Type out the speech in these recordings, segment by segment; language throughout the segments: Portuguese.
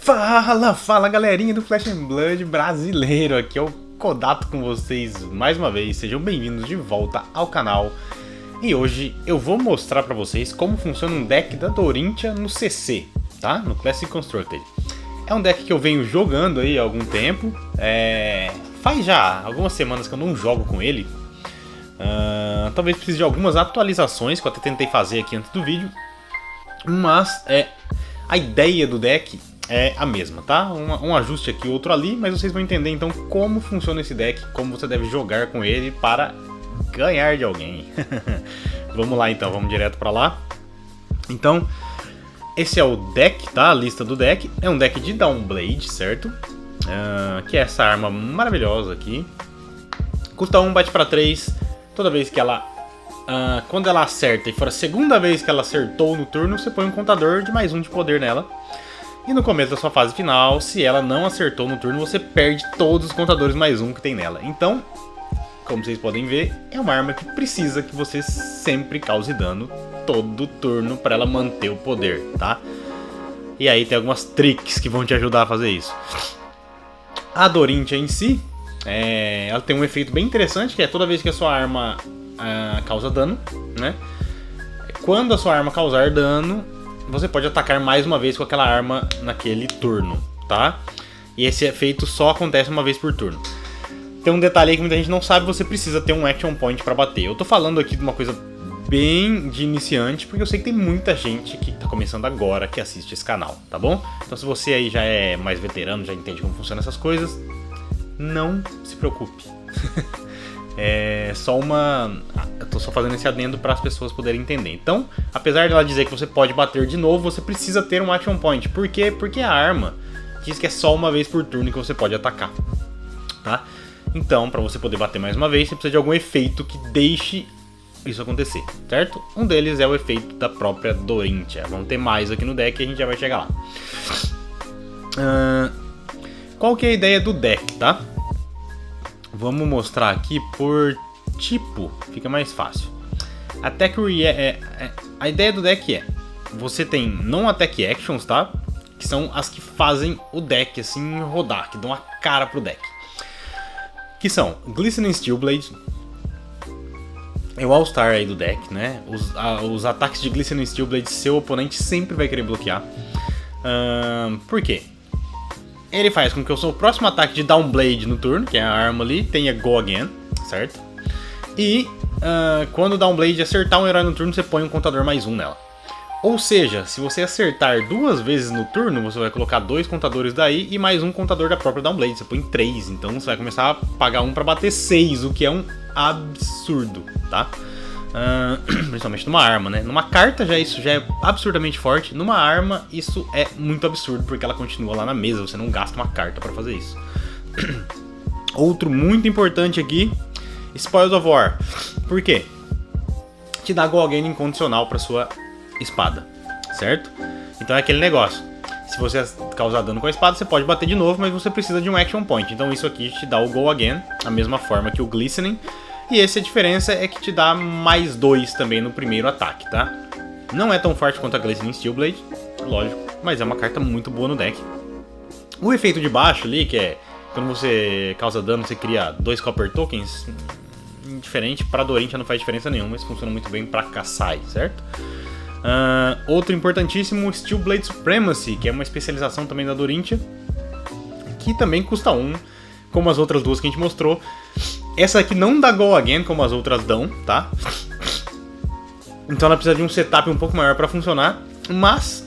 Fala galerinha do Flesh and Blood brasileiro, aqui é o Kodato com vocês mais uma vez, sejam bem-vindos de volta ao canal. E hoje eu vou mostrar pra vocês como funciona um deck da Dorintia no CC, tá? No Classic Constructed. É um deck que eu venho jogando aí há algum tempo, faz já algumas semanas que eu não jogo com ele. Talvez precise de algumas atualizações que eu até tentei fazer aqui antes do vídeo, mas a ideia do deck é a mesma, tá? Um ajuste aqui, outro ali, mas vocês vão entender então como funciona esse deck, como você deve jogar com ele para ganhar de alguém. Vamos lá então, vamos direto para lá. Então, esse é o deck, tá? A lista do deck. É um deck de Downblade, certo? Que é essa arma maravilhosa aqui. Custa 1, bate para 3. Toda vez que ela... quando ela acerta e for a segunda vez que ela acertou no turno, você põe um contador de mais 1 de poder nela. E no começo da sua fase final, se ela não acertou no turno, você perde todos os contadores mais 1 que tem nela. Então, como vocês podem ver, é uma arma que precisa que você sempre cause dano todo turno para ela manter o poder, tá? E aí tem algumas tricks que vão te ajudar a fazer isso. A Dorintia em si, ela tem um efeito bem interessante, que é toda vez que a sua arma causa dano, né? Quando a sua arma causar dano, você pode atacar mais uma vez com aquela arma naquele turno, tá? E esse efeito só acontece uma vez por turno. Tem um detalhe aí que muita gente não sabe, você precisa ter um action point pra bater. Eu tô falando aqui de uma coisa bem de iniciante, porque eu sei que tem muita gente que tá começando agora que assiste esse canal, tá bom? Então se você aí já é mais veterano, já entende como funcionam essas coisas, não se preocupe. É só eu tô só fazendo esse adendo para as pessoas poderem entender. Então, apesar dela dizer que você pode bater de novo, você precisa ter um action point. Por quê? Porque a arma diz que é só uma vez por turno que você pode atacar, tá? Então, para você poder bater mais uma vez, você precisa de algum efeito que deixe isso acontecer, certo? Um deles é o efeito da própria Dorintia. Vamos ter mais aqui no deck e a gente já vai chegar lá. Qual que é a ideia do deck, tá? Vamos mostrar aqui por tipo, fica mais fácil. A ideia do deck você tem non-attack actions, tá? Que são as que fazem o deck assim rodar, que dão a cara pro deck. Que são Glistening Steelblade, é o All-Star aí do deck, né? Os ataques de Glistening Steelblade seu oponente sempre vai querer bloquear. Por quê? Ele faz com que o seu próximo ataque de Downblade no turno, que é a arma ali, tenha Go Again, certo? E quando o Downblade acertar um herói no turno, você põe um contador mais 1 nela. Ou seja, se você acertar 2 vezes no turno, você vai colocar 2 contadores daí e mais um contador da própria Downblade. Você põe 3, então você vai começar a pagar 1 para bater 6, o que é um absurdo, tá? Principalmente numa arma, né? Numa carta isso já é absurdamente forte. Numa arma isso é muito absurdo, porque ela continua lá na mesa, você não gasta uma carta para fazer isso. Outro muito importante aqui, Spoils of War. Por quê? Te dá Go Again incondicional para sua espada, certo? Então é aquele negócio, se você causar dano com a espada, você pode bater de novo, mas você precisa de um action point. Então isso aqui te dá o Go Again, a mesma forma que o Glistening. E essa diferença é que te dá mais 2 também no primeiro ataque, tá? Não é tão forte quanto a Glistening Steelblade, lógico, mas é uma carta muito boa no deck. O efeito de baixo ali, que é quando você causa dano, você cria 2 Copper Tokens. Diferente, pra Dorintia não faz diferença nenhuma, mas funciona muito bem pra Kassai, certo? Outro importantíssimo, Steelblade Supremacy, que é uma especialização também da Dorintia, que também custa 1, como as outras duas que a gente mostrou. Essa aqui não dá Go Again como as outras dão, tá? Então ela precisa de um setup um pouco maior para funcionar, mas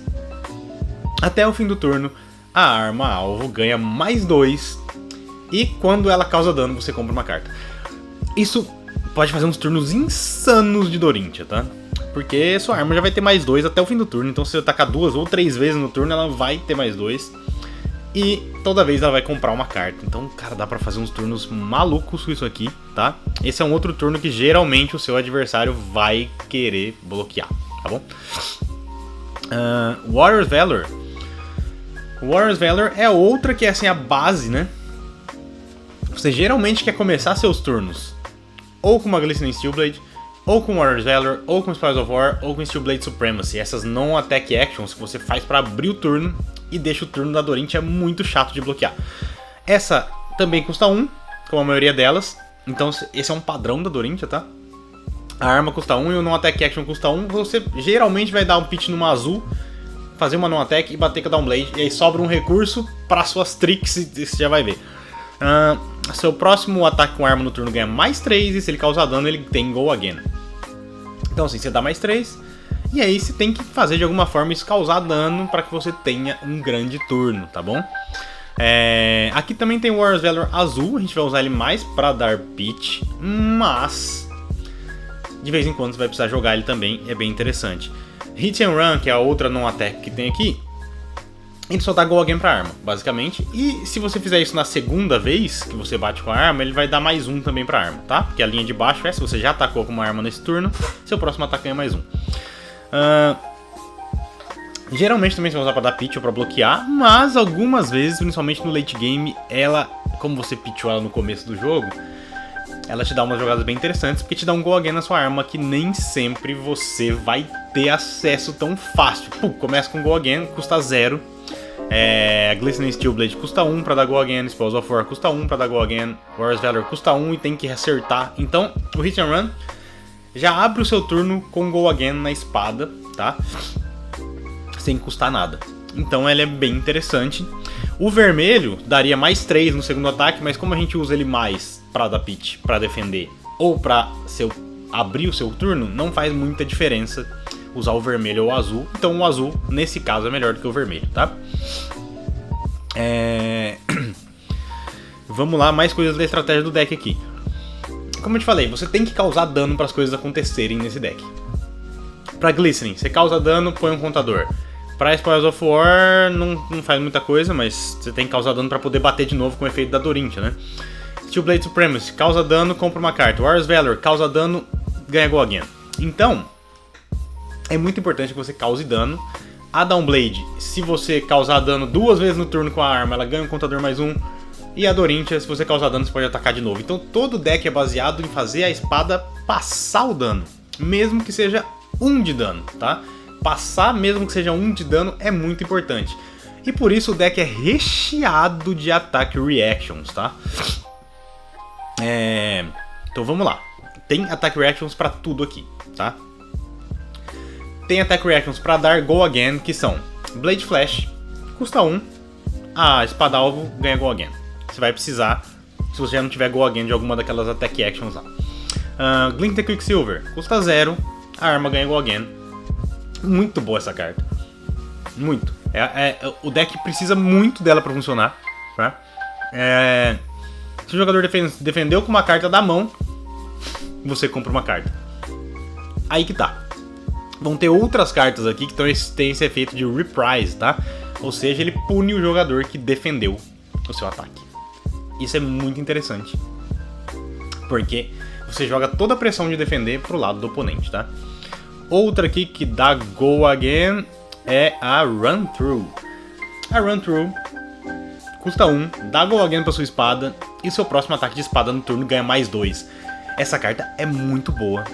até o fim do turno a arma alvo ganha mais 2 e quando ela causa dano você compra uma carta. Isso pode fazer uns turnos insanos de Dorintia, tá? Porque sua arma já vai ter mais 2 até o fim do turno, então se você atacar 2 ou 3 vezes no turno ela vai ter mais 2. E toda vez ela vai comprar uma carta. Então, cara, dá pra fazer uns turnos malucos com isso aqui, tá? Esse é um outro turno que geralmente o seu adversário vai querer bloquear, tá bom? Warrior's Valor. Warrior's Valor é outra que é assim a base, né? Você geralmente quer começar seus turnos ou com uma Glistening Steelblade, ou com Warrior's Valor, ou com Spoils of War, ou com Steelblade Supremacy. Essas non-attack actions que você faz pra abrir o turno e deixa o turno da Dorintia muito chato de bloquear. Essa também custa 1, como a maioria delas, então esse é um padrão da Dorintia, tá? A arma custa 1 e o non-attack action custa 1, você geralmente vai dar um pitch numa azul, fazer uma non-attack e bater com a Downblade, e aí sobra um recurso para suas tricks, e você já vai ver. Seu próximo ataque com arma no turno ganha mais 3, e se ele causar dano ele tem Go Again. Então assim, você dá mais 3, e aí você tem que fazer de alguma forma isso causar dano para que você tenha um grande turno, tá bom? Aqui também tem o Warrior's Valor azul, a gente vai usar ele mais para dar pitch, mas de vez em quando você vai precisar jogar ele também, é bem interessante. Hit and Run, que é a outra non-attack que tem aqui, ele só dá Go Again pra arma, basicamente. E se você fizer isso na segunda vez que você bate com a arma, ele vai dar mais 1 também pra arma, tá? Porque a linha de baixo se você já atacou com uma arma nesse turno, seu próximo ataque ganha mais 1. Geralmente também você vai usar pra dar pitch ou pra bloquear, mas algumas vezes, principalmente no late game, ela, como você pitchou ela no começo do jogo, ela te dá umas jogadas bem interessantes, porque te dá um Go Again na sua arma que nem sempre você vai ter acesso tão fácil. Começa com Go Again, custa 0. A Glistening Steel Blade custa 1 pra dar Go Again, Spoils of War custa 1 pra dar Go Again, Warrior's Valor custa 1 e tem que acertar. Então, o Hit and Run já abre o seu turno com Go Again na espada, tá? Sem custar nada. Então, ele é bem interessante. O vermelho daria mais 3 no segundo ataque, mas como a gente usa ele mais pra dar pitch, pra defender, ou pra abrir o seu turno, não faz muita diferença usar o vermelho ou o azul. Então o azul, nesse caso, é melhor do que o vermelho, tá? Vamos lá, mais coisas da estratégia do deck aqui. Como eu te falei, você tem que causar dano para as coisas acontecerem nesse deck. Pra Glistening, você causa dano, põe um contador. Pra Spoils of War, não faz muita coisa, mas você tem que causar dano pra poder bater de novo com o efeito da Dorintia, né? Steel Blade Supremacy, causa dano, compra uma carta. Warrior's Valor, causa dano, ganha Go Again. Então, é muito importante que você cause dano. A Downblade, se você causar dano 2 vezes no turno com a arma, ela ganha um contador mais 1. E a Dorintia, se você causar dano, você pode atacar de novo. Então todo deck é baseado em fazer a espada passar o dano, mesmo que seja 1 de dano, tá? Passar, mesmo que seja 1 de dano, é muito importante. E por isso o deck é recheado de Attack Reactions, tá? Então vamos lá. Tem Attack Reactions pra tudo aqui, tá? Tem Attack Reactions pra dar Go Again, que são Blade Flash, custa 1, a espada alvo ganha Go Again. Você vai precisar, se você já não tiver Go Again de alguma daquelas Attack Actions lá. Glint the Quicksilver, custa 0, a arma ganha Go Again. Muito boa essa carta. Muito. O deck precisa muito dela pra funcionar, tá? Se o jogador defendeu com uma carta da mão, você compra uma carta. Aí que tá. Vão ter outras cartas aqui que têm esse efeito de reprise, tá? Ou seja, ele pune o jogador que defendeu o seu ataque. Isso é muito interessante, porque você joga toda a pressão de defender pro lado do oponente, tá? Outra aqui que dá Go Again é a Run Through. A Run Through custa 1, dá Go Again pra sua espada e seu próximo ataque de espada no turno ganha mais 2. Essa carta é muito boa.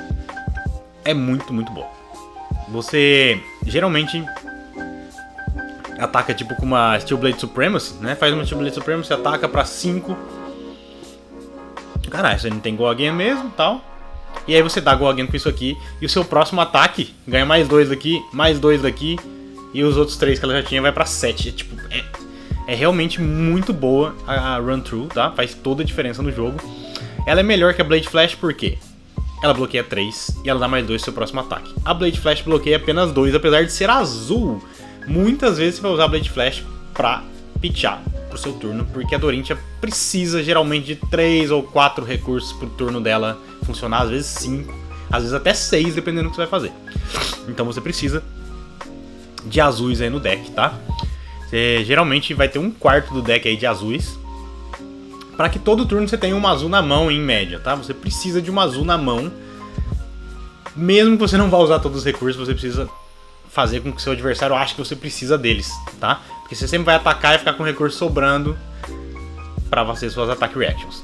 É muito, muito boa. Você geralmente ataca tipo com uma Steel Blade Supremacy, né? Faz uma Steel Blade Supremacy, ataca pra 5. Caralho, você não tem Go Again mesmo e tal. E aí você dá Go Again com isso aqui. E o seu próximo ataque ganha mais 2 daqui, mais 2 daqui. E os outros 3 que ela já tinha vai pra 7. É realmente muito boa a Run Through, tá? Faz toda a diferença no jogo. Ela é melhor que a Blade Flash por quê? Ela bloqueia 3 e ela dá mais 2 no seu próximo ataque. A Blade Flash bloqueia apenas 2, apesar de ser azul. Muitas vezes você vai usar a Blade Flash pra pitchar pro seu turno, porque a Dorintia precisa geralmente de 3 ou 4 recursos pro turno dela funcionar, às vezes 5, às vezes até 6, dependendo do que você vai fazer. Então você precisa de azuis aí no deck, tá? Você geralmente vai ter 1/4 do deck aí de azuis, para que todo turno você tenha uma azul na mão em média, tá? Você precisa de uma azul na mão, mesmo que você não vá usar todos os recursos, você precisa fazer com que seu adversário ache que você precisa deles, tá? Porque você sempre vai atacar e ficar com recurso sobrando para fazer suas attack reactions.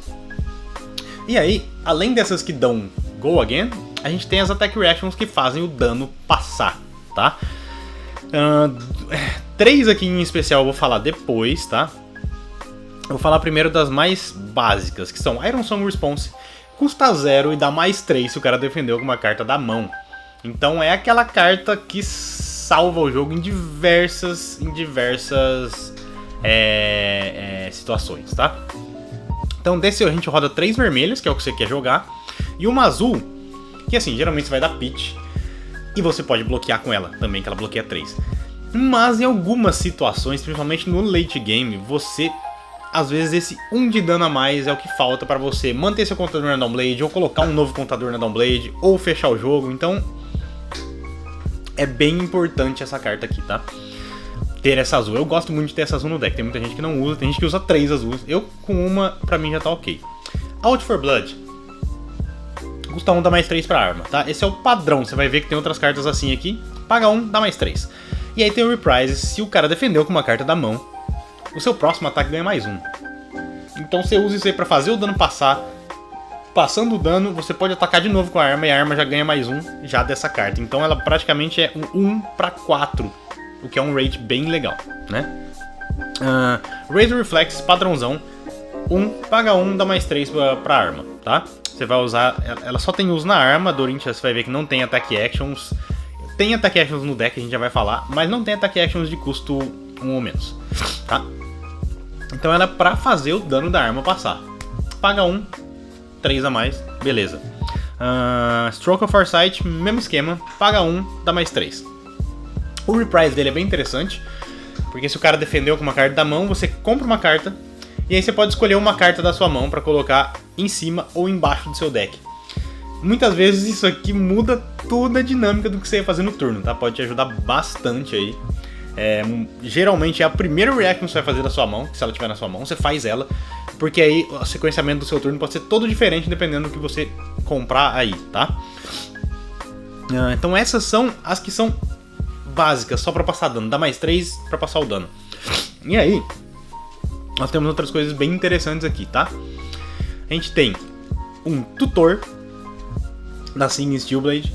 E aí, além dessas que dão Go Again, a gente tem as attack reactions que fazem o dano passar, tá? 3 aqui em especial eu vou falar depois, tá? Eu vou falar primeiro das mais básicas, que são Iron Song Response, custa 0 e dá mais 3 se o cara defendeu com uma carta da mão. Então é aquela carta que salva o jogo em diversas situações, tá? Então desse a gente roda 3 vermelhas, que é o que você quer jogar, e uma azul, que assim, geralmente você vai dar pitch, e você pode bloquear com ela também, que ela bloqueia 3. Mas em algumas situações, principalmente no late game, você... Às vezes esse 1 de dano a mais é o que falta para você manter seu contador na Downblade, ou colocar um novo contador na Downblade, ou fechar o jogo. Então é bem importante essa carta aqui, tá? Ter essa azul. Eu gosto muito de ter essa azul no deck. Tem muita gente que não usa, tem gente que usa 3 azuis. Eu com uma, pra mim já tá ok. Out for Blood. Custa 1, dá mais 3 pra arma, tá? Esse é o padrão. Você vai ver que tem outras cartas assim aqui. Paga 1, dá mais 3. E aí tem o Reprise. Se o cara defendeu com uma carta da mão, o seu próximo ataque ganha mais 1. Então você usa isso aí pra fazer o dano passar. Passando o dano, você pode atacar de novo com a arma e a arma já ganha mais 1 já dessa carta. Então ela praticamente é um 1 para 4, o que é um rate bem legal, né? Razor Reflex, padrãozão. 1, paga 1, dá mais 3 pra arma, tá? Você vai usar... Ela só tem uso na arma, Dorinth você vai ver que não tem Attack Actions. Tem Attack Actions no deck, a gente já vai falar, mas não tem Attack Actions de custo 1 ou menos, tá? Então ela é pra fazer o dano da arma passar. Paga 1, 3 a mais, beleza. Stroke of Foresight, mesmo esquema. Paga 1, dá mais 3. O Reprise dele é bem interessante, porque se o cara defendeu com uma carta da mão, você compra uma carta, e aí você pode escolher uma carta da sua mão pra colocar em cima ou embaixo do seu deck. Muitas vezes isso aqui muda toda a dinâmica do que você ia fazer no turno, tá? Pode te ajudar bastante aí. Geralmente é a primeira reaction que você vai fazer da sua mão, se ela estiver na sua mão, você faz ela, porque aí o sequenciamento do seu turno pode ser todo diferente dependendo do que você comprar aí, tá? Então essas são as que são básicas, só pra passar dano, dá mais 3 pra passar o dano. E aí, nós temos outras coisas bem interessantes aqui, tá? A gente tem um tutor da Singing Steelblade.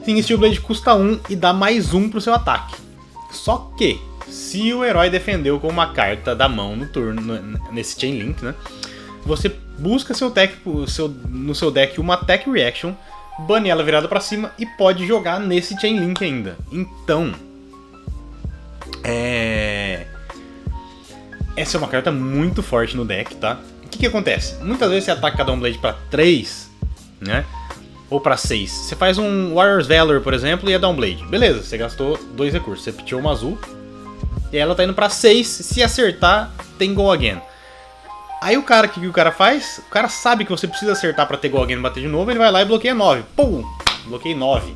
Singing Steelblade custa 1 e dá mais 1 pro seu ataque. Só que, se o herói defendeu com uma carta da mão no turno, nesse Chain Link, né? Você busca no seu deck uma Attack Reaction, bane ela virada pra cima e pode jogar nesse Chain Link ainda. Então, essa é uma carta muito forte no deck, tá? O que acontece? Muitas vezes você ataca cada Downblade pra 3, né? Ou pra 6. Você faz um Warrior's Valor, por exemplo, e é Downblade. Beleza, você gastou 2 recursos. Você pitchou uma azul. E ela tá indo pra 6. Se acertar, tem Go Again. Aí o que o cara faz? O cara sabe que você precisa acertar pra ter Go Again e bater de novo. Ele vai lá e bloqueia 9. Pum! Bloqueei 9.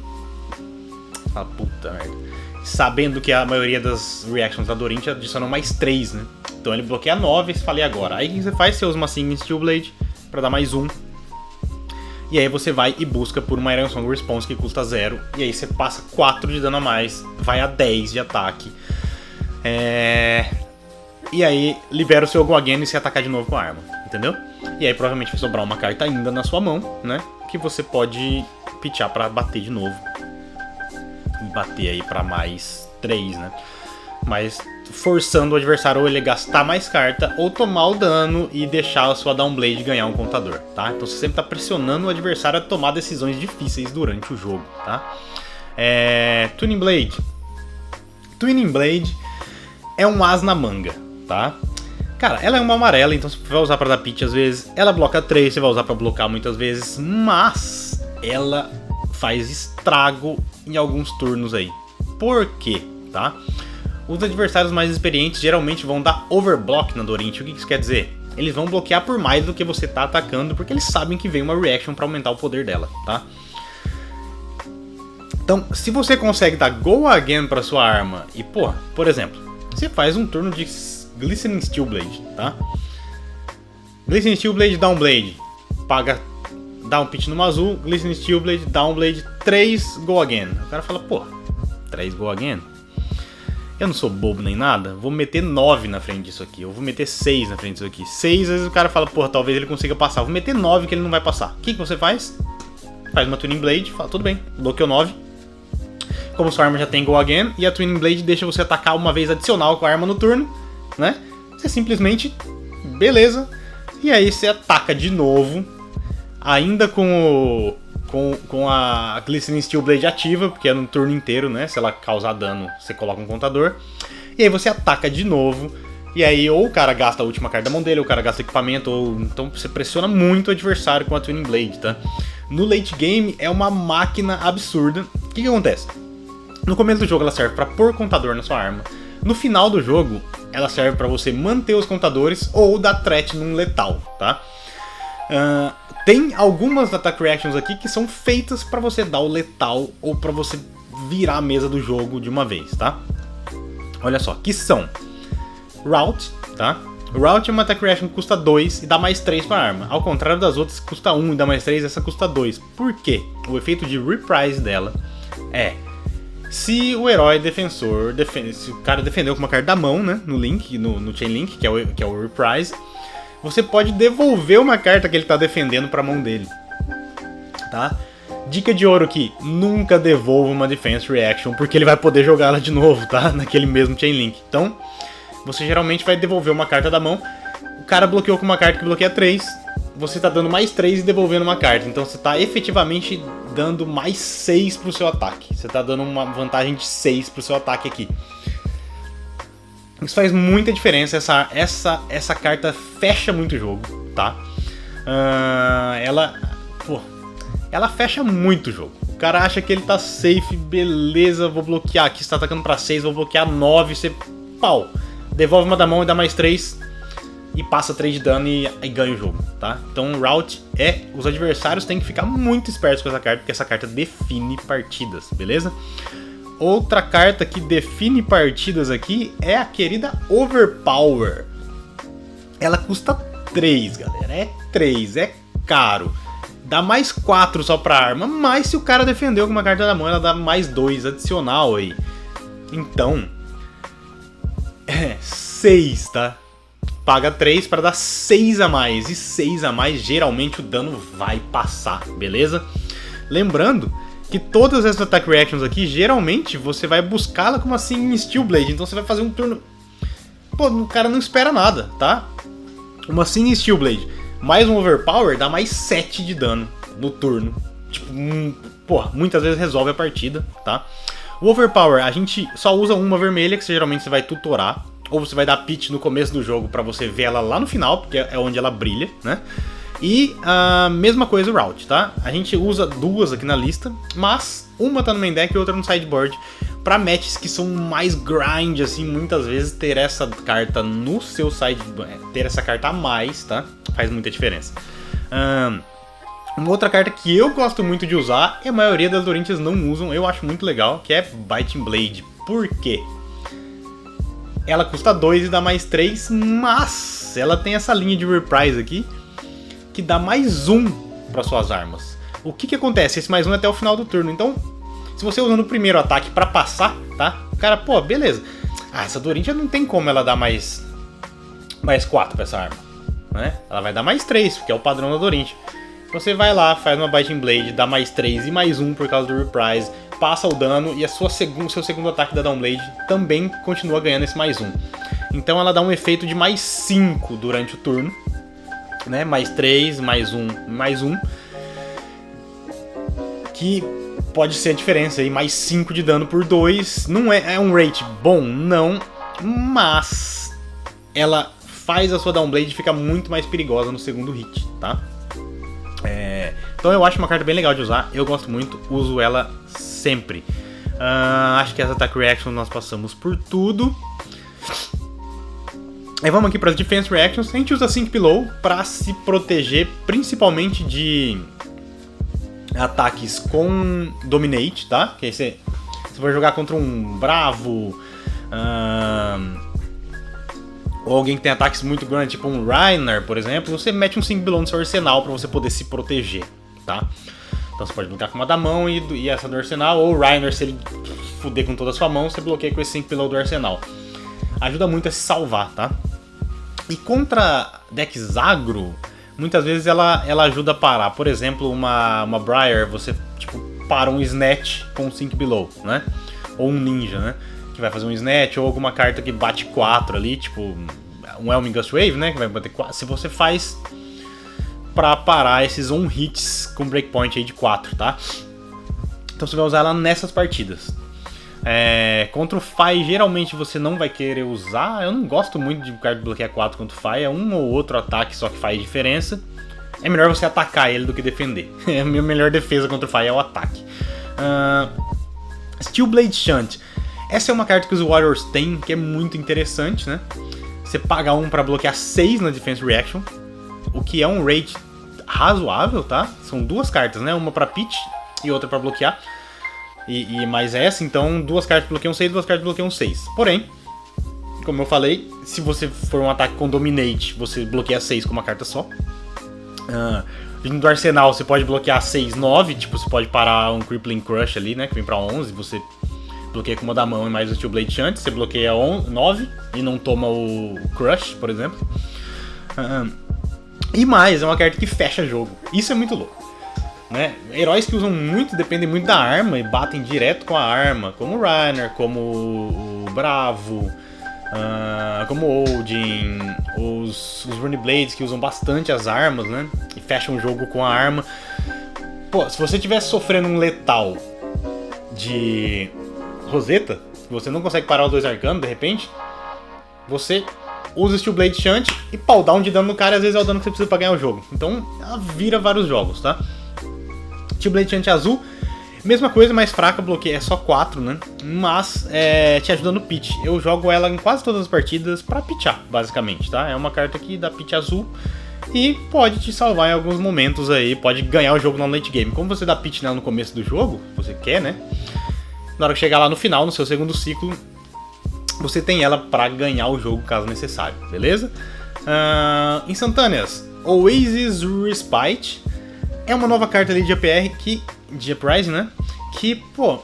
Ah, puta merda. Sabendo que a maioria das reactions da Dorinth adicionam mais 3, né? Então ele bloqueia 9, falei agora. Aí o que você faz? Você usa uma Singing Steelblade pra dar mais 1. E aí você vai e busca por uma Iron Song Response que custa 0. E aí você passa 4 de dano a mais. Vai a 10 de ataque. E aí libera o seu Go Again e você atacar de novo com a arma. Entendeu? E aí provavelmente vai sobrar uma carta ainda na sua mão, né? Que você pode pitchar pra bater de novo. E bater aí pra mais 3, né? Mas forçando o adversário ou ele gastar mais carta ou tomar o dano e deixar a sua Downblade ganhar um contador, tá? Então você sempre tá pressionando o adversário a tomar decisões difíceis durante o jogo, tá? Twinning Blade. Twinning Blade é um as na manga, tá? Cara, ela é uma amarela, então você vai usar pra dar pitch às vezes. Ela bloca 3, você vai usar pra blocar muitas vezes. Mas ela faz estrago em alguns turnos aí. Por quê, tá? Os adversários mais experientes geralmente vão dar overblock na Dorinth. O que isso quer dizer? Eles vão bloquear por mais do que você tá atacando, porque eles sabem que vem uma reaction pra aumentar o poder dela, tá? Então, se você consegue dar Go Again pra sua arma e, pô, por exemplo, você faz um turno de Glistening Steelblade, tá? Glistening Steelblade, Downblade, dá um pitch numa azul, Glistening Steelblade, Downblade, 3 Go Again. O cara fala, pô, 3 Go Again? Eu não sou bobo nem nada, vou meter 9 na frente disso aqui, eu vou meter 6 na frente disso aqui. 6, às vezes o cara fala, porra, talvez ele consiga passar. Eu vou meter 9 que ele não vai passar. O que você faz? Faz uma Twinning Blade, fala, tudo bem, bloqueou 9. como sua arma já tem Go Again, e a Twin Blade deixa você atacar uma vez adicional com a arma no turno, né? Você simplesmente, beleza, e aí você ataca de novo, ainda com a Glistening Steel Blade ativa, porque é no turno inteiro, né? Se ela causar dano, você coloca um contador, e aí você ataca de novo, e aí ou o cara gasta a última carta da mão dele, ou o cara gasta equipamento, ou então você pressiona muito o adversário com a Twin Blade, tá? No late game é uma máquina absurda. O que acontece? No começo do jogo ela serve para pôr contador na sua arma. No final do jogo ela serve para você manter os contadores ou dar threat num letal, tá? Tem algumas attack reactions aqui que são feitas para você dar o letal ou para você virar a mesa do jogo de uma vez, tá? Olha só, que são Rout, tá? Rout é uma attack reaction que custa 2 e dá mais 3 para a arma. Ao contrário das outras que custa 1 e dá mais 3, essa custa 2. Por quê? O efeito de reprise dela é: se o herói defensor, se o cara defendeu com uma carta da mão, né, no Link, no Chain Link, que é o reprise, você pode devolver uma carta que ele está defendendo para a mão dele, tá? Dica de ouro aqui: nunca devolva uma Defense Reaction, porque ele vai poder jogar ela de novo, tá? Naquele mesmo Chain Link. Então, você geralmente vai devolver uma carta da mão, o cara bloqueou com uma carta que bloqueia 3, você está dando mais 3 e devolvendo uma carta, então você está efetivamente dando mais 6 pro seu ataque. Você está dando uma vantagem de 6 pro seu ataque aqui. Isso faz muita diferença, essa carta fecha muito o jogo, tá? Ela fecha muito o jogo. O cara acha que ele tá safe, beleza, vou bloquear aqui, você tá atacando pra 6, vou bloquear 9, você pau, devolve uma da mão e dá mais 3 e passa 3 de dano e ganha o jogo, tá? Então Rout os adversários têm que ficar muito espertos com essa carta, porque essa carta define partidas, beleza? Outra carta que define partidas aqui é a querida Overpower. Ela custa 3, galera, é 3, é caro. Dá mais 4 só pra arma, mas se o cara defendeu com uma carta da mão, ela dá mais 2 adicional aí. Então, 6, tá? Paga 3 para dar 6 a mais, e 6 a mais geralmente o dano vai passar, beleza? Lembrando que todas essas attack reactions aqui, geralmente você vai buscá-la como assim em Steel Blade, então você vai fazer um turno... Pô, o cara não espera nada, tá? Uma Sin Steel Blade mais um Overpower dá mais 7 de dano no turno. Tipo, muitas vezes resolve a partida, tá? O Overpower, a gente só usa uma vermelha, que geralmente você vai tutorar, ou você vai dar pitch no começo do jogo pra você ver ela lá no final, porque é onde ela brilha, né? E a mesma coisa o Rout, tá? A gente usa duas aqui na lista, mas uma tá no main deck e outra no sideboard. Pra matches que são mais grind, assim, muitas vezes ter essa carta no seu sideboard, ter essa carta a mais, tá? Faz muita diferença. Uma outra carta que eu gosto muito de usar, e a maioria das Dorintias não usam, eu acho muito legal, que é Biting Blade. Por quê? Ela custa 2 e dá mais 3, mas ela tem essa linha de reprise aqui, que dá mais 1 para suas armas. O que acontece? Esse mais 1 é até o final do turno, então se você usa no primeiro ataque para passar, tá? O cara, pô, beleza. Essa Dorintia não tem como ela dar mais 4 para essa arma, né? Ela vai dar mais 3, porque é o padrão da Dorintia. Você vai lá, faz uma Biting Blade, dá mais 3 e mais 1 por causa do reprise, passa o dano e seu segundo ataque da Downblade também continua ganhando esse mais 1. Então ela dá um efeito de mais 5 durante o turno, né? Mais 3, mais 1, mais 1. Que pode ser a diferença aí, mais 5 de dano por 2. Não é um rate bom? Não, mas ela faz a sua Downblade ficar muito mais perigosa no segundo hit, tá? Então eu acho uma carta bem legal de usar, eu gosto muito, uso ela sempre. Acho que essa Attack Reaction nós passamos por tudo. Aí vamos aqui para as Defense Reactions. A gente usa Sink Below para se proteger principalmente de ataques com Dominate, tá? Que aí você vai jogar contra um Bravo, ou alguém que tem ataques muito grandes, tipo um Reiner, por exemplo. Você mete um Sink Below no seu arsenal para você poder se proteger, tá? Então você pode bloquear com uma da mão e essa do arsenal, ou o Reiner, se ele fuder com toda a sua mão, você bloqueia com esse Sink Below do arsenal. Ajuda muito a se salvar, tá? E contra decks agro, muitas vezes ela ajuda a parar. Por exemplo, uma Briar, você tipo para um Snatch com Sink Below, né? ou um ninja, né? Que vai fazer um snatch, ou alguma carta que bate 4 ali, tipo um Elmin Gust Wave, né? Que vai bater 4. Se você faz pra parar esses on-hits com breakpoint aí de 4, tá? Então você vai usar ela nessas partidas. Contra o Fai, geralmente você não vai querer usar. Eu não gosto muito de carta bloquear 4 contra o Fai. É um ou outro ataque só que faz diferença. É melhor você atacar ele do que defender. A minha melhor defesa contra o Fai é o ataque. Steelblade Shunt. Essa é uma carta que os Warriors têm, que é muito interessante, né? Você paga 1 pra bloquear 6 na Defense Reaction, o que é um rate razoável, tá? São 2 cartas, né? Uma pra pitch e outra pra bloquear. E mais essa, então 2 cartas bloqueiam 6, 2 cartas bloqueiam 6. Porém, como eu falei, se você for um ataque com Dominate, você bloqueia 6 com uma carta só. Vindo do arsenal, você pode bloquear 6, 9, tipo, você pode parar um Crippling Crush ali, né? Que vem pra 11, você bloqueia com uma da mão e mais o Steelblade Shunt, você bloqueia 9 e não toma o Crush, por exemplo. E mais, é uma carta que fecha jogo. Isso é muito louco, né? Heróis que usam muito, dependem muito da arma e batem direto com a arma, como o Reiner, como o Bravo, como o Odin, os Runeblades que usam bastante as armas, né? E fecham o jogo com a arma. Pô, se você estivesse sofrendo um letal de Rosetta, você não consegue parar os 2 arcanos de repente, você usa Steelblade Shunt e pau, dá um de dano no cara, e às vezes é o dano que você precisa pra ganhar o jogo. Então ela vira vários jogos, tá? Steelblade Shunt azul, mesma coisa, mais fraca, bloqueia, é só 4, né? Mas te ajuda no pitch. Eu jogo ela em quase todas as partidas pra pitchar, basicamente, tá? É uma carta que dá pitch azul e pode te salvar em alguns momentos aí, pode ganhar o jogo no late game. Como você dá pitch nela no começo do jogo, você quer, né? Na hora que chegar lá no final, no seu segundo ciclo, você tem ela pra ganhar o jogo caso necessário, beleza? Instantâneas, Oasis Respite. É uma nova carta ali de APR, de Uprising, né? Que, pô,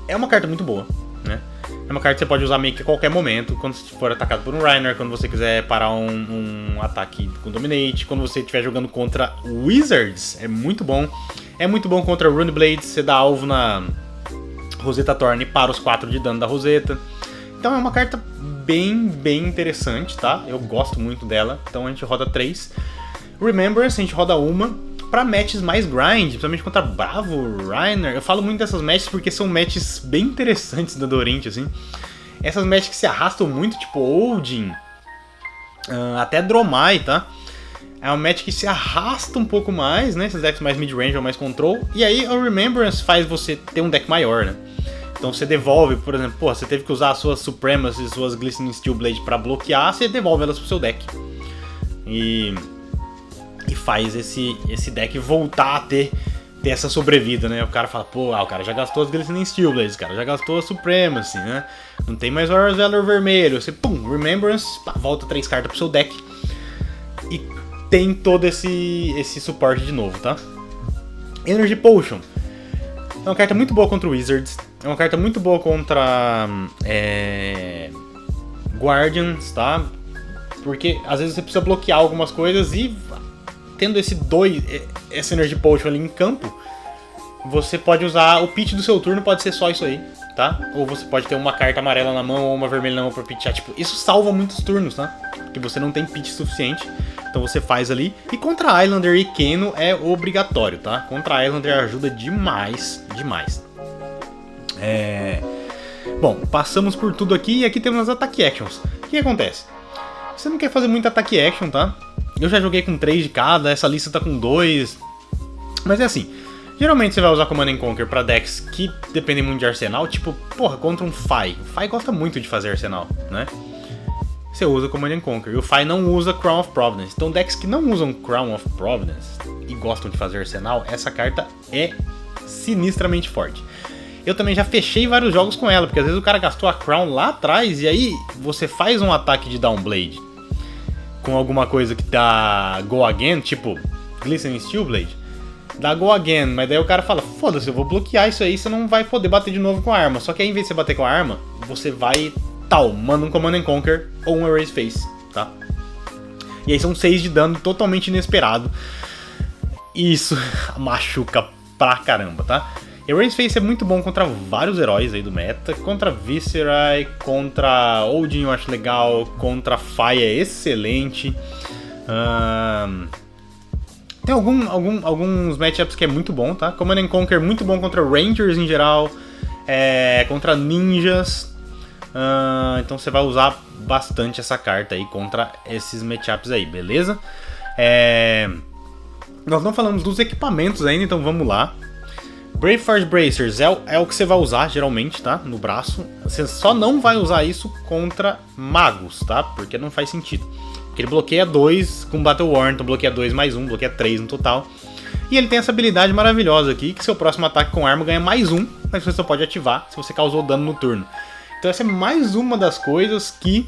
é uma carta muito boa, né? É uma carta que você pode usar meio que a qualquer momento, quando você for atacado por um Reiner, quando você quiser parar um ataque com Dominate, quando você estiver jogando contra Wizards, é muito bom. É muito bom contra Runeblades, você dá alvo na Rosetta Thorn para os 4 de dano da Rosetta. Então é uma carta bem interessante, tá? Eu gosto muito dela, então a gente roda 3. Remembrance, a gente roda uma pra matches mais grind, principalmente contra Bravo, Reiner. Eu falo muito dessas matches porque são matches bem interessantes da Dorint, assim. Essas matches que se arrastam muito, tipo Odin, até Dromai, tá? É uma match que se arrasta um pouco mais, né? Esses decks mais mid-range ou mais control. E aí o Remembrance faz você ter um deck maior, né? Então você devolve, por exemplo, pô, você teve que usar as suas Supremacy, suas Glistening Steelblade pra bloquear, você devolve elas pro seu deck. E faz esse deck voltar a ter essa sobrevida, né? O cara fala, pô, o cara já gastou as Glistening Steelblades, o cara já gastou a Supremacy, né? Não tem mais Warriors Valor vermelho. Você, pum, Remembrance, pá, volta 3 cartas pro seu deck. E tem todo esse suporte de novo, tá? Energy Potion. É uma carta muito boa contra o Wizards. É uma carta muito boa contra Guardians, tá? Porque às vezes você precisa bloquear algumas coisas e tendo essa Energy Potion ali em campo, você pode usar o pitch do seu turno, pode ser só isso aí, tá? Ou você pode ter uma carta amarela na mão ou uma vermelha na mão pra pitchar. Tipo, isso salva muitos turnos, tá? Porque você não tem pitch suficiente. Então você faz ali. E contra Islander e Keno é obrigatório, tá? Contra Islander ajuda demais. Bom, passamos por tudo aqui e aqui temos as Attack Actions. O que acontece? Você não quer fazer muito Attack Action, tá? Eu já joguei com 3 de cada, essa lista tá com 2. Mas é assim, geralmente você vai usar Command & Conquer pra decks que dependem muito de arsenal. Tipo, porra, contra um Fai. O Fai gosta muito de fazer arsenal, né? Você usa Command & Conquer. E o Fai não usa Crown of Providence. Então decks que não usam Crown of Providence e gostam de fazer arsenal, essa carta é sinistramente forte. Eu também já fechei vários jogos com ela, porque às vezes o cara gastou a Crown lá atrás e aí você faz um ataque de Downblade com alguma coisa que dá Go Again, tipo Glistening Steelblade, dá Go Again, mas daí o cara fala, foda-se, eu vou bloquear isso aí, você não vai poder bater de novo com a arma. Só que aí em vez de você bater com a arma, você vai manda um Command & Conquer ou um Erase Face, tá? E aí são 6 de dano totalmente inesperado. E isso machuca pra caramba, tá? Erase Face é muito bom contra vários heróis aí do meta. Contra Viscerai, contra Odin eu acho legal, contra Fire é excelente. Tem alguns matchups que é muito bom, tá? Command & Conquer é muito bom contra Rangers em geral, contra ninjas. Então você vai usar bastante essa carta aí contra esses matchups aí, beleza? Nós não falamos dos equipamentos ainda, então vamos lá. Brave Force Bracers é o que você vai usar geralmente, tá? No braço. Você só não vai usar isso contra magos, tá? Porque não faz sentido. Porque ele bloqueia 2 com Battle War, então bloqueia 2 mais 1, bloqueia 3 no total. E ele tem essa habilidade maravilhosa aqui, que seu próximo ataque com arma ganha mais 1, mas você só pode ativar se você causou dano no turno. Então essa é mais uma das coisas que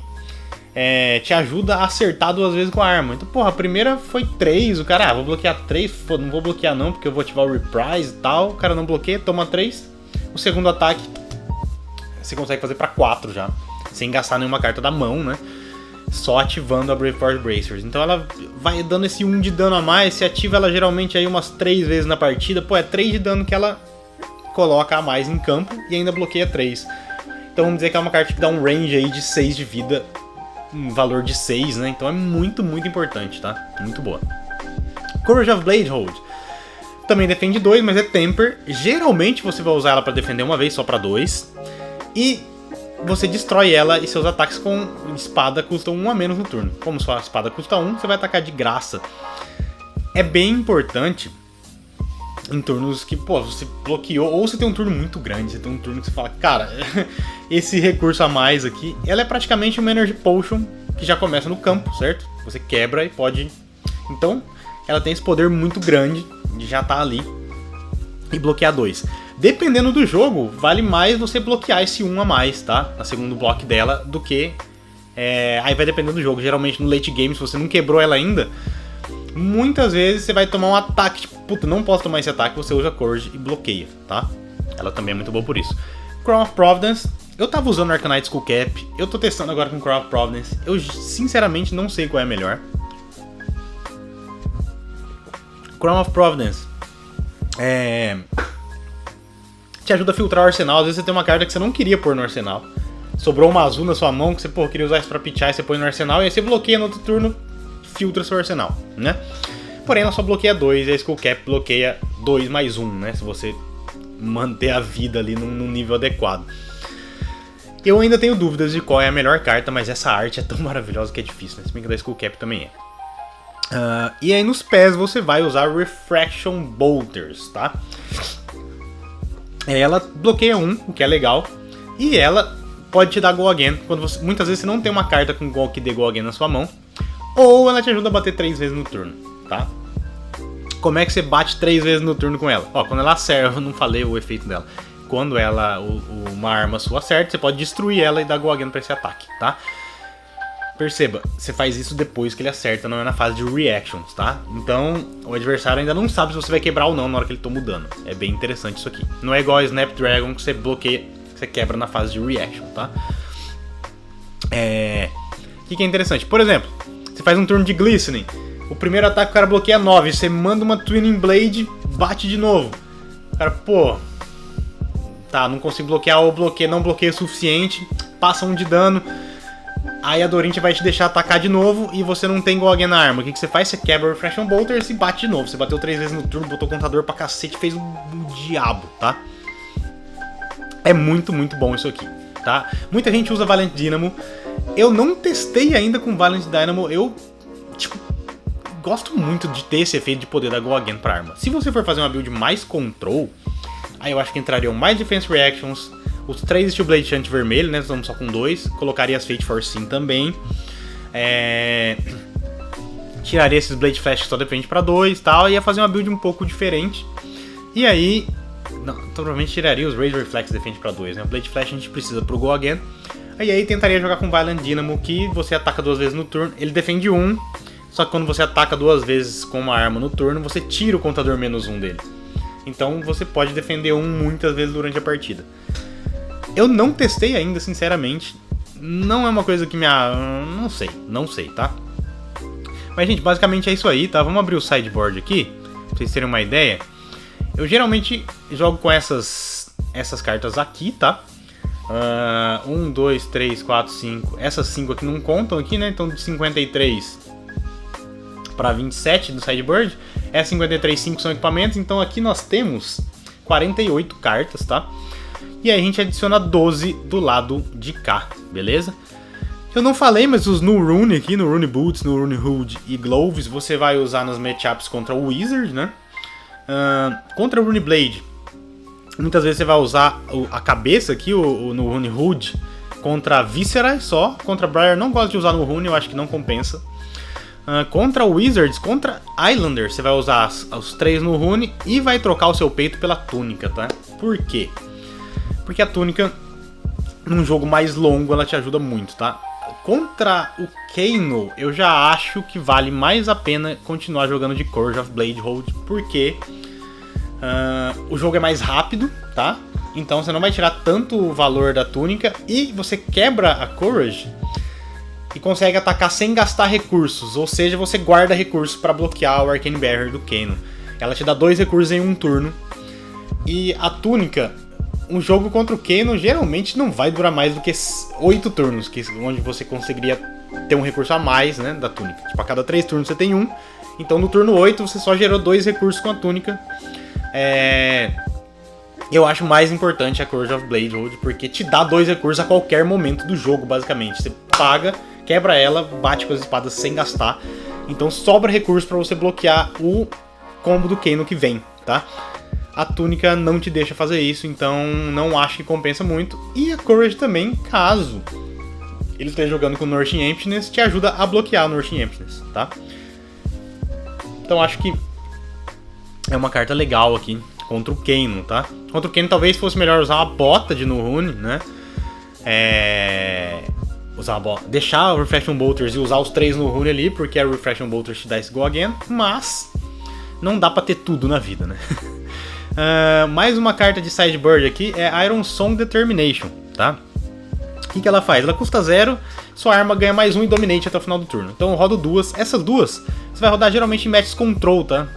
te ajuda a acertar 2 vezes com a arma. Então, porra, a primeira foi 3, o cara, vou bloquear 3, não vou bloquear não, porque eu vou ativar o Reprise e tal. O cara não bloqueia, toma 3. O segundo ataque, você consegue fazer pra 4 já, sem gastar nenhuma carta da mão, né? Só ativando a Brave Force Bracers. Então ela vai dando esse 1 de dano a mais, você ativa ela geralmente aí umas 3 vezes na partida. Pô, é 3 de dano que ela coloca a mais em campo e ainda bloqueia 3. Então vamos dizer que é uma carta que dá um range aí de 6 de vida, um valor de 6, né? Então é muito, muito importante, tá? Muito boa. Courage of Bladehold também defende 2, mas é Temper. Geralmente você vai usar ela pra defender uma vez, só pra 2. E você destrói ela e seus ataques com espada custam 1 a menos no turno. Como sua espada custa 1, você vai atacar de graça. É bem importante em turnos que, pô, você bloqueou, ou você tem um turno muito grande, você tem um turno que você fala, cara, esse recurso a mais aqui, ela é praticamente uma Energy Potion que já começa no campo, certo? Você quebra e pode... Então, ela tem esse poder muito grande de já estar ali e bloquear 2. Dependendo do jogo, vale mais você bloquear esse 1 a mais, tá? Na segundo bloco dela, do que... Aí vai dependendo do jogo. Geralmente no late game, se você não quebrou ela ainda, muitas vezes você vai tomar um ataque, tipo, puta, não posso tomar esse ataque, você usa Courage e bloqueia, tá? Ela também é muito boa por isso. Crown of Providence, eu tava usando Arcanite Skull Cap, eu tô testando agora com Crown of Providence, eu sinceramente não sei qual é a melhor. Crown of Providence te ajuda a filtrar o arsenal. Às vezes você tem uma carta que você não queria pôr no arsenal, sobrou uma azul na sua mão que você queria usar isso pra pitchar e você põe no arsenal, e aí você bloqueia no outro turno, filtra seu arsenal, né? Porém ela só bloqueia 2 e a Skull Cap bloqueia 2 mais 1, né? Se você manter a vida ali num nível adequado. Eu ainda tenho dúvidas de qual é a melhor carta, mas essa arte é tão maravilhosa que é difícil, né? Se bem que da Skull Cap também é. E aí nos pés você vai usar Refraction Bolters, tá? Ela bloqueia 1, o que é legal, e ela pode te dar Go Again, quando muitas vezes você não tem uma carta com Go que dê Go Again na sua mão, ou ela te ajuda a bater 3 vezes no turno, tá? Como é que você bate 3 vezes no turno com ela? Ó, quando ela acerta, eu não falei o efeito dela. Quando ela, uma arma sua acerta, você pode destruir ela e dar Go Again pra esse ataque, tá? Perceba, você faz isso depois que ele acerta, não é na fase de reactions, tá? Então, o adversário ainda não sabe se você vai quebrar ou não na hora que ele toma o dano. É bem interessante isso aqui. Não é igual a Snapdragon que você bloqueia, que você quebra na fase de reaction, tá? O que é interessante? Por exemplo, você faz um turno de Glistening, o primeiro ataque o cara bloqueia 9, você manda uma Twinning Blade, bate de novo. O cara, pô, tá, não consigo bloquear, ou não bloqueia o suficiente, passa 1 de dano. Aí a Dorinth vai te deixar atacar de novo e você não tem Go Again na arma. O que você faz? Você quebra o Refraction Bolters e bate de novo. Você bateu 3 vezes no turno, botou o contador pra cacete, fez um diabo, tá? É muito, muito bom isso aqui, tá? Muita gente usa Valiant Dynamo. Eu não testei ainda com Valiant Dynamo. Eu, tipo, gosto muito de ter esse efeito de poder dar Go Again pra arma. Se você for fazer uma build mais control, aí eu acho que entrariam mais Defense Reactions, os 3 Steel Blade Shunt vermelho, né? Estamos só com 2. Colocaria as Fate Force Sim também. Tiraria esses Blade Flash que só defende pra 2 e tal. Ia fazer uma build um pouco diferente. E aí... Não, provavelmente tiraria os Razor Reflex defende pra 2, né? O Blade Flash a gente precisa pro Go Again. Aí tentaria jogar com Violent Dynamo, que você ataca 2 vezes no turno. Ele defende 1. Só que quando você ataca 2 vezes com uma arma no turno, você tira o contador -1 dele. Então você pode defender 1 muitas vezes durante a partida. Eu não testei ainda, sinceramente. Não é uma coisa que me... Não sei, tá? Mas, gente, basicamente é isso aí, tá? Vamos abrir o sideboard aqui, pra vocês terem uma ideia. Eu geralmente jogo com essas cartas aqui, tá? 1, 2, 3, 4, 5. Essas 5 aqui não contam aqui, né? Então de 53 para 27 do sideboard. Essas 53, 5 são equipamentos. Então aqui nós temos 48 cartas, tá? E aí a gente adiciona 12 do lado de cá, beleza? Eu não falei, mas os no Rune aqui, no Rune Boots, no Rune Hood e Gloves, você vai usar nas matchups contra o Wizard, né? Contra o Rune Blade, muitas vezes você vai usar a cabeça aqui, no Rune Hood, contra a Viscera só. Contra Briar não gosto de usar no Rune, eu acho que não compensa. Contra Wizards, contra Islanders, você vai usar os 3 no Rune e vai trocar o seu peito pela túnica, tá? Por quê? Porque a túnica, num jogo mais longo, ela te ajuda muito, tá? Contra o Kano, eu já acho que vale mais a pena continuar jogando de Courage of Bladehold, porque o jogo é mais rápido, tá? Então você não vai tirar tanto o valor da túnica e você quebra a Courage e consegue atacar sem gastar recursos, ou seja, você guarda recursos para bloquear o Arcane Barrier do Kano. Ela te dá 2 recursos em um turno. E a túnica, um jogo contra o Kano geralmente não vai durar mais do que 8 turnos, onde você conseguiria ter um recurso a mais, né, da túnica. Tipo, a cada 3 turnos você tem um, então no turno 8 você só gerou 2 recursos com a túnica. Eu acho mais importante a Courage of Bladehold, porque te dá 2 recursos a qualquer momento do jogo, basicamente. Você paga, quebra ela, bate com as espadas sem gastar, então sobra recurso para você bloquear o combo do Kano que vem, tá? A túnica não te deixa fazer isso, então não acho que compensa muito. E a Courage também, caso ele esteja jogando com Nourishing Emptiness, te ajuda a bloquear o Nourishing Emptiness, tá? Então acho que é uma carta legal aqui contra o Kano, tá? Contra o Kano talvez fosse melhor usar uma bota de No-Rune, né? Usar a bota, deixar o Reflection Bolters e usar os 3 no Rune ali, porque a Reflection Bolters te dá esse Go Again, mas não dá pra ter tudo na vida, né? Mais uma carta de sideboard aqui é Iron Song Determination, tá? O que ela faz? Ela custa 0, sua arma ganha mais 1 e Dominate até o final do turno. Então eu rodo 2, essas 2 você vai rodar geralmente em matches control, tá?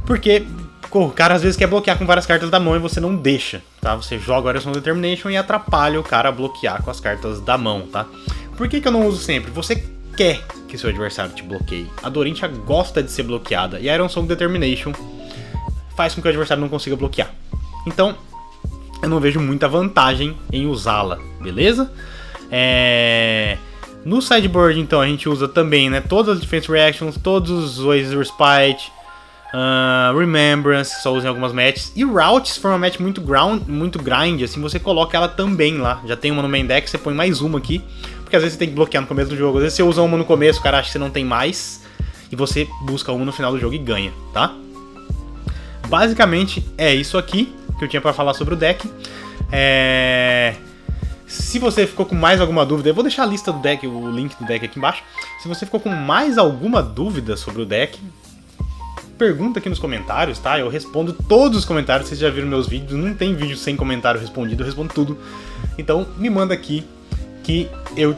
Porque o cara às vezes quer bloquear com várias cartas da mão e você não deixa, tá? Você joga o Iron Song Determination e atrapalha o cara a bloquear com as cartas da mão, tá? Por que eu não uso sempre? Você quer que seu adversário te bloqueie. A Dorinthia gosta de ser bloqueada e a Iron Song Determination faz com que o adversário não consiga bloquear. Então, eu não vejo muita vantagem em usá-la, beleza? No sideboard, então, a gente usa também, né, todas as Defense Reactions, todos os Oasis Respite, Remembrance, só usa em algumas matches. E Routes, se for uma match muito grind, assim, você coloca ela também lá. Já tem uma no main deck, você põe mais uma aqui, porque às vezes você tem que bloquear no começo do jogo. Às vezes você usa uma no começo, o cara acha que você não tem mais, e você busca uma no final do jogo e ganha, tá? Basicamente é isso aqui que eu tinha pra falar sobre o deck. Se você ficou com mais alguma dúvida, eu vou deixar a lista do deck, o link do deck aqui embaixo. Se você ficou com mais alguma dúvida sobre o deck, pergunta aqui nos comentários, tá? Eu respondo todos os comentários, vocês já viram meus vídeos, não tem vídeo sem comentário respondido, eu respondo tudo. Então me manda aqui que eu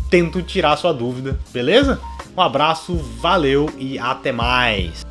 tento tirar a sua dúvida, beleza? Um abraço, valeu e até mais!